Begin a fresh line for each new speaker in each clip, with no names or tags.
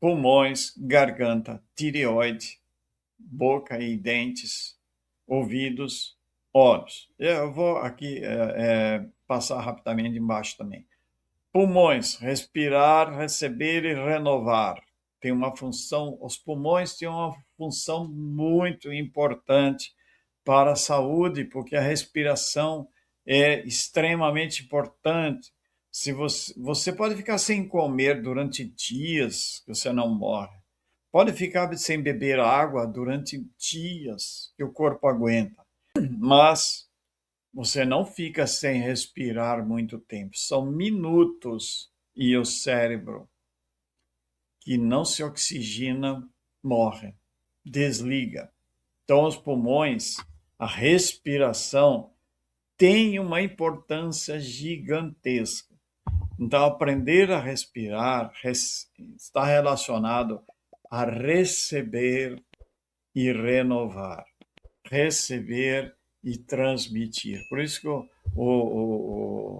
pulmões, garganta, tireoide, boca e dentes, ouvidos, olhos. Eu vou aqui passar rapidamente embaixo também. Pulmões, respirar, receber e renovar. Tem uma função, os pulmões têm uma função muito importante para a saúde, porque a respiração é extremamente importante. Se você pode ficar sem comer durante dias, que você não morre. Pode ficar sem beber água durante dias, que o corpo aguenta. Mas você não fica sem respirar muito tempo. São minutos e o cérebro, que não se oxigena, morre, desliga. Então, os pulmões, a respiração, tem uma importância gigantesca. Então, aprender a respirar está relacionado a receber e renovar. Receber e transmitir. Por isso que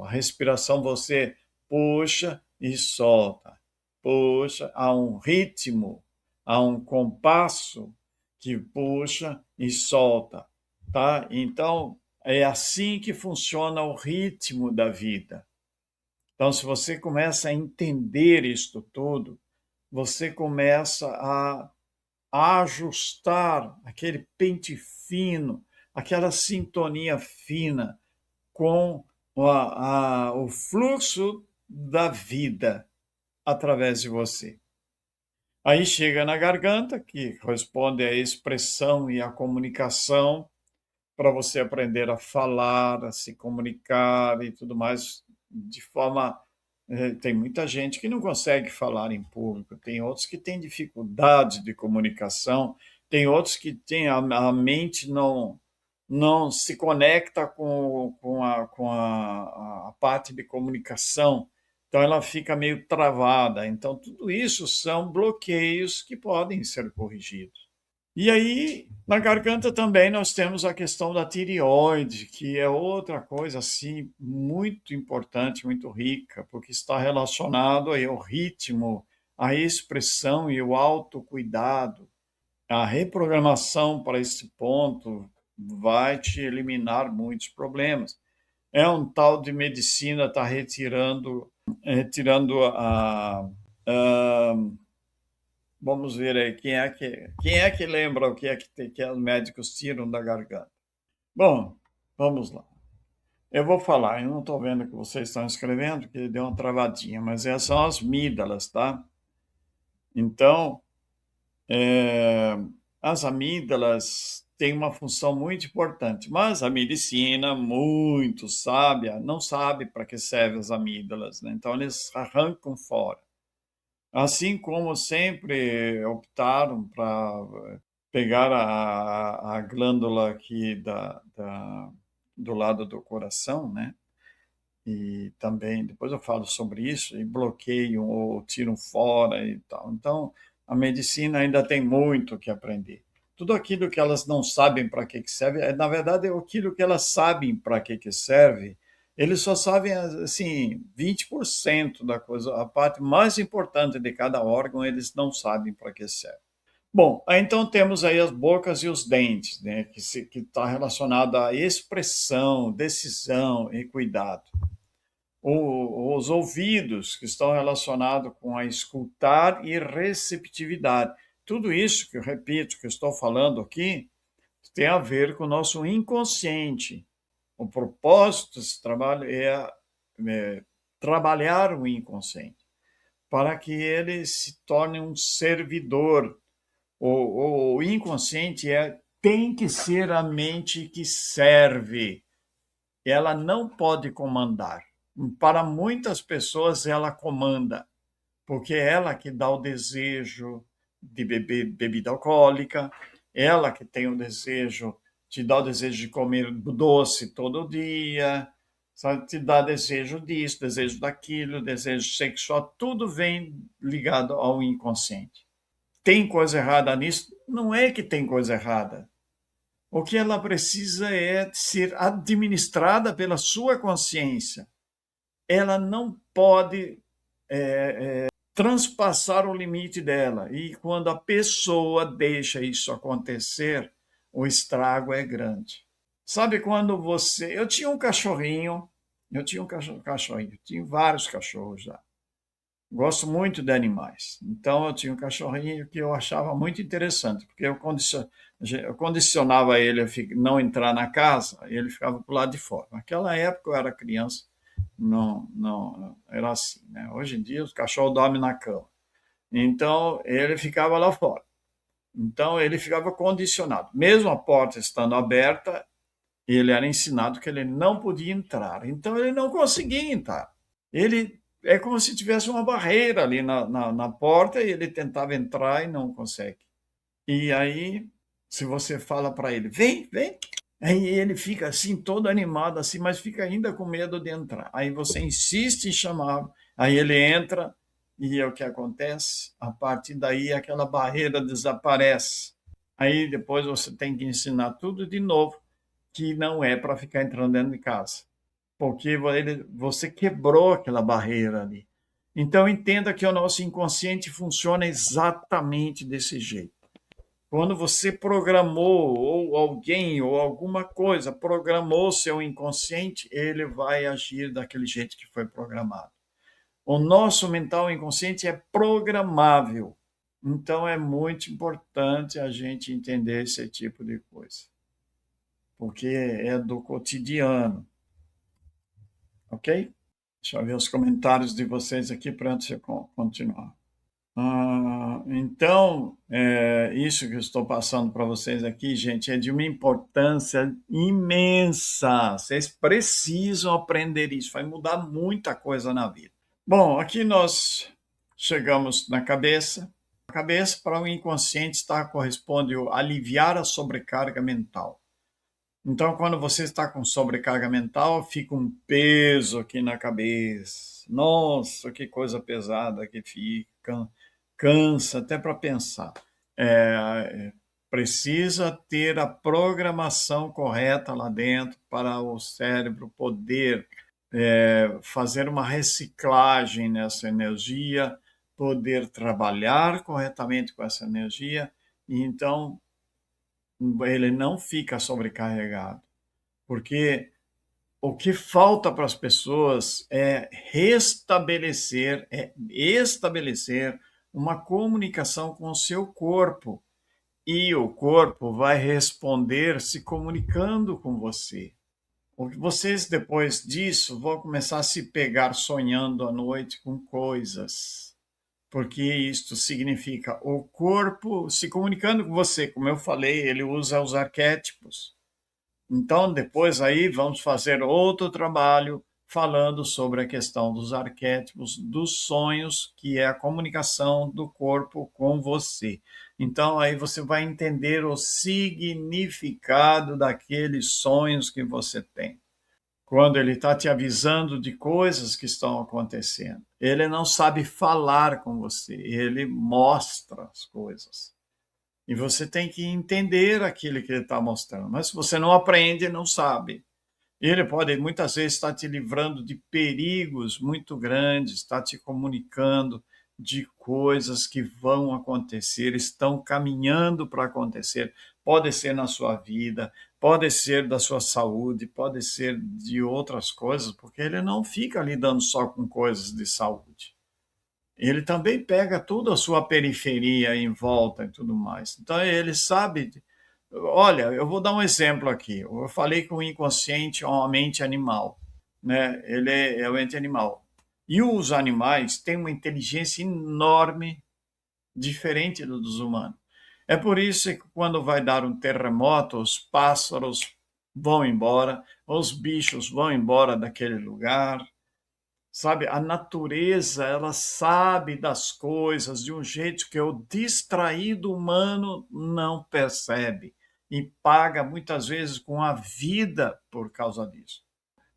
a respiração você puxa e solta. Puxa, há um ritmo, há um compasso que puxa e solta, tá? Então, é assim que funciona o ritmo da vida. Então, se você começa a entender isto tudo, você começa a ajustar aquele pente fino, aquela sintonia fina com o fluxo da vida através de você. Aí chega na garganta, que corresponde à expressão e à comunicação, para você aprender a falar, a se comunicar e tudo mais de forma. Tem muita gente que não consegue falar em público, tem outros que têm dificuldade de comunicação, tem outros que têm a mente não se conecta com a parte de comunicação, então ela fica meio travada. Então, tudo isso são bloqueios que podem ser corrigidos. E aí, na garganta também nós temos a questão da tireoide, que é outra coisa assim muito importante, muito rica, porque está relacionado aí ao ritmo, à expressão e o autocuidado. A reprogramação para esse ponto vai te eliminar muitos problemas. É um tal de medicina está retirando a vamos ver aí quem é que lembra o que os médicos tiram da garganta. Bom, vamos lá. Eu vou falar, eu não estou vendo o que vocês estão escrevendo, que deu uma travadinha, mas essas são as amígdalas, tá? Então, é, as amígdalas têm uma função muito importante, mas a medicina, muito sábia, não sabe para que servem as amígdalas, né? Então eles arrancam fora. Assim como sempre optaram para pegar a glândula aqui do lado do coração, né? E também, depois eu falo sobre isso, e bloqueiam ou tiram fora e tal. Então, a medicina ainda tem muito que aprender. Tudo aquilo que elas não sabem para que serve, na verdade, é aquilo que elas sabem para que serve, eles só sabem, assim, 20% da coisa, a parte mais importante de cada órgão, eles não sabem para que serve. Bom, aí então temos aí as bocas e os dentes, né, que está relacionado à expressão, decisão e cuidado. Os ouvidos, que estão relacionados com a escutar e receptividade. Tudo isso que eu repito, que eu estou falando aqui, tem a ver com o nosso inconsciente. O propósito desse trabalho é trabalhar o inconsciente, para que ele se torne um servidor. O inconsciente tem que ser a mente que serve, ela não pode comandar. Para muitas pessoas, ela comanda, porque é ela que dá o desejo de beber bebida alcoólica, ela que tem o desejo, te dá o desejo de comer doce todo dia, sabe? Te dá desejo disso, desejo daquilo, desejo sexual, tudo vem ligado ao inconsciente. Tem coisa errada nisso? Não é que tem coisa errada. O que ela precisa é ser administrada pela sua consciência. Ela não pode transpassar o limite dela. E quando a pessoa deixa isso acontecer, o estrago é grande. Sabe quando você... Eu tinha um cachorrinho, tinha vários cachorros já. Gosto muito de animais. Então, eu tinha um cachorrinho que eu achava muito interessante, porque eu condicionava ele a não entrar na casa, e ele ficava para o lado de fora. Naquela época, eu era criança, não era assim, né? Hoje em dia, os cachorros dormem na cama. Então, ele ficava lá fora. Então, ele ficava condicionado. Mesmo a porta estando aberta, ele era ensinado que ele não podia entrar. Então, ele não conseguia entrar. Ele é como se tivesse uma barreira ali na porta e ele tentava entrar e não consegue. E aí, se você fala para ele, vem, vem, aí ele fica assim, todo animado, assim, mas fica ainda com medo de entrar. Aí você insiste em chamar, aí ele entra e é o que acontece. A partir daí, aquela barreira desaparece. Aí depois você tem que ensinar tudo de novo, que não é para ficar entrando dentro de casa, porque você quebrou aquela barreira ali. Então, entenda que o nosso inconsciente funciona exatamente desse jeito. Quando você programou, ou alguém, ou alguma coisa programou seu inconsciente, ele vai agir daquele jeito que foi programado. O nosso mental inconsciente é programável. Então, é muito importante a gente entender esse tipo de coisa, porque é do cotidiano. Ok? Deixa eu ver os comentários de vocês aqui para antes de continuar. Então, isso que eu estou passando para vocês aqui, gente, é de uma importância imensa. Vocês precisam aprender isso, vai mudar muita coisa na vida. Bom, aqui nós chegamos na cabeça. A cabeça, para o inconsciente, corresponde a aliviar a sobrecarga mental. Então, quando você está com sobrecarga mental, fica um peso aqui na cabeça. Nossa, que coisa pesada que fica. Cansa até para pensar. Precisa ter a programação correta lá dentro para o cérebro poder fazer uma reciclagem nessa energia, poder trabalhar corretamente com essa energia, e então ele não fica sobrecarregado, porque o que falta para as pessoas é estabelecer uma comunicação com o seu corpo, e o corpo vai responder se comunicando com você. Vocês, depois disso, vão começar a se pegar sonhando à noite com coisas, porque isto significa o corpo se comunicando com você. Como eu falei, ele usa os arquétipos. Então, depois aí vamos fazer outro trabalho falando sobre a questão dos arquétipos, dos sonhos, que é a comunicação do corpo com você. Então, aí você vai entender o significado daqueles sonhos que você tem. Quando ele está te avisando de coisas que estão acontecendo, ele não sabe falar com você, ele mostra as coisas. E você tem que entender aquilo que ele está mostrando. Mas se você não aprende, não sabe. Ele pode muitas vezes estar te livrando de perigos muito grandes, estar te comunicando de coisas que vão acontecer, estão caminhando para acontecer. Pode ser na sua vida, pode ser da sua saúde, pode ser de outras coisas, porque ele não fica lidando só com coisas de saúde. Ele também pega toda a sua periferia em volta e tudo mais. Então, ele sabe. Olha, eu vou dar um exemplo aqui. Eu falei que o inconsciente é uma mente animal, né? Ele é uma mente animal. E os animais têm uma inteligência enorme, diferente dos humanos. É por isso que quando vai dar um terremoto, os pássaros vão embora, os bichos vão embora daquele lugar. Sabe, a natureza, ela sabe das coisas de um jeito que o distraído humano não percebe e paga muitas vezes com a vida por causa disso.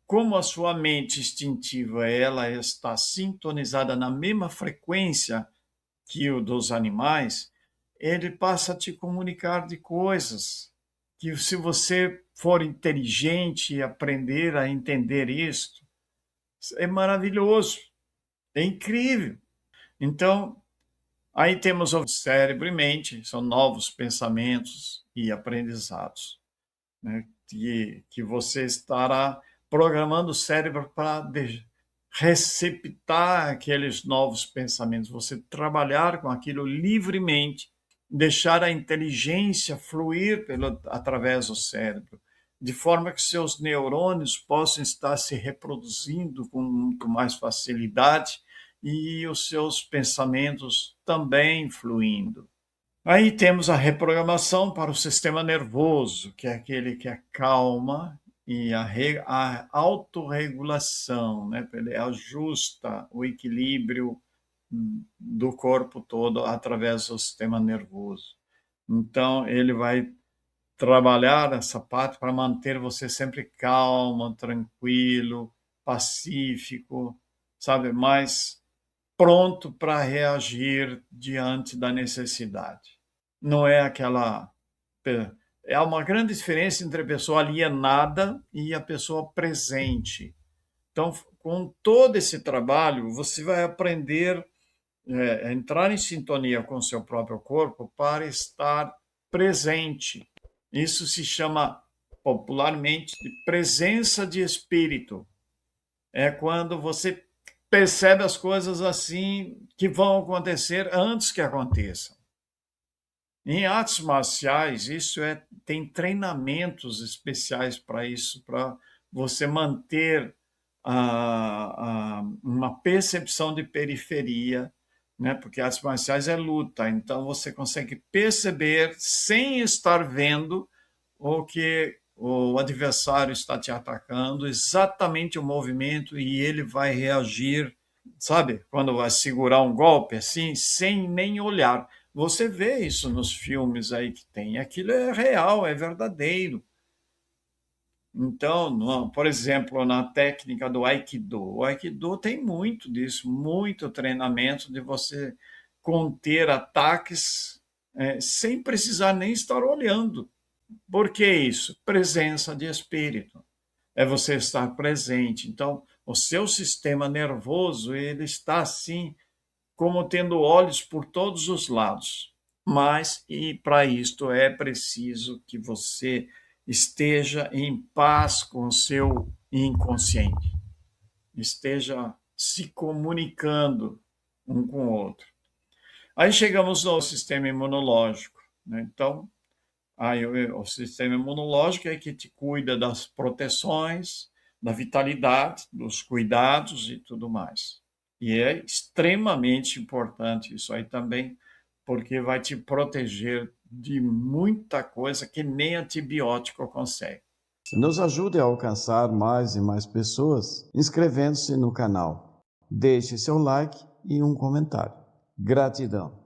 Como a sua mente instintiva, ela está sintonizada na mesma frequência que o dos animais, ele passa a te comunicar de coisas que, se você for inteligente e aprender a entender isso, é maravilhoso, é incrível. Então, aí temos o cérebro e mente, são novos pensamentos e aprendizados, né? Que você estará programando o cérebro para receptar aqueles novos pensamentos, você trabalhar com aquilo livremente, deixar a inteligência fluir através do cérebro, de forma que seus neurônios possam estar se reproduzindo com muito mais facilidade e os seus pensamentos também fluindo. Aí temos a reprogramação para o sistema nervoso, que é aquele que acalma, e a autorregulação, né? Ele ajusta o equilíbrio do corpo todo através do sistema nervoso. Então, ele vai trabalhar essa parte para manter você sempre calmo, tranquilo, pacífico, sabe? Mais pronto para reagir diante da necessidade. Não é aquela. É uma grande diferença entre a pessoa alienada e a pessoa presente. Então, com todo esse trabalho, você vai aprender a entrar em sintonia com o seu próprio corpo para estar presente. Isso se chama popularmente de presença de espírito. É quando você percebe as coisas assim que vão acontecer antes que aconteçam. Em artes marciais, tem treinamentos especiais para isso, para você manter uma percepção de periferia, né? Porque artes marciais é luta, então você consegue perceber sem estar vendo o que o adversário está te atacando, exatamente o movimento, e ele vai reagir, sabe? Quando vai segurar um golpe assim, sem nem olhar. Você vê isso nos filmes aí que tem. Aquilo é real, é verdadeiro. Então, por exemplo, na técnica do Aikido, o Aikido tem muito disso, muito treinamento de você conter ataques sem precisar nem estar olhando. Por que isso? Presença de espírito. É você estar presente. Então, o seu sistema nervoso, ele está assim, como tendo olhos por todos os lados. Mas, e para isto é preciso que você esteja em paz com o seu inconsciente, esteja se comunicando um com o outro. Aí chegamos ao sistema imunológico, né? Então, aí o sistema imunológico é que te cuida das proteções, da vitalidade, dos cuidados e tudo mais. E é extremamente importante isso aí também, porque vai te proteger de muita coisa que nem antibiótico consegue.
Nos ajude a alcançar mais e mais pessoas inscrevendo-se no canal. Deixe seu like e um comentário. Gratidão.